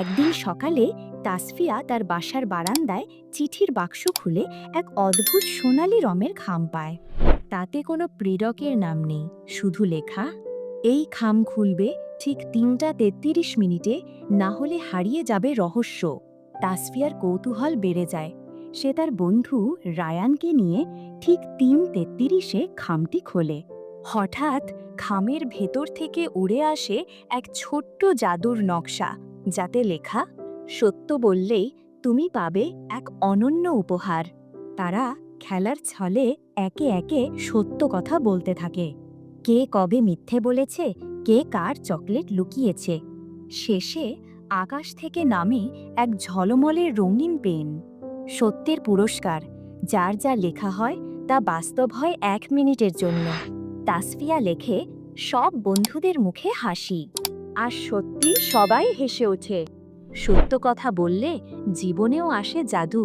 একদিন সকালে তাসফিয়া তার বাসার বারান্দায় চিঠির বাক্স খুলে এক অদ্ভুত সোনালি রঙের খাম পায়। তাতে কোনো প্রেরকের নাম নেই, শুধু লেখা, এই খাম খুলবে ঠিক ৩টা ৩৩ মিনিটে, না হলে হারিয়ে যাবে রহস্য। তাসফিয়ার কৌতূহল বেড়ে যায়। সে তার বন্ধু রায়ানকে নিয়ে ঠিক ৩:৩৩-এ খামটি খোলে। হঠাৎ খামের ভেতর থেকে উড়ে আসে এক ছোট্ট জাদুর নকশা, যাতে লেখা, সত্য বললেই তুমি পাবে এক অনন্য উপহার। তারা খেলার ছলে একে একে সত্য কথা বলতে থাকে। কে কবে মিথ্যে বলেছে, কে কার চকলেট লুকিয়েছে। শেষে আকাশ থেকে নামে এক ঝলমলে রঙিন পেন, সত্যের পুরস্কার। যার যা লেখা হয় তা বাস্তব হয় ১ মিনিটের জন্য। তাসফিয়া লেখে, সব বন্ধুদের মুখে হাসি, আর সত্যি সবাই হেসে ওঠে। সত্য কথা বললে জীবনেও আসে জাদু।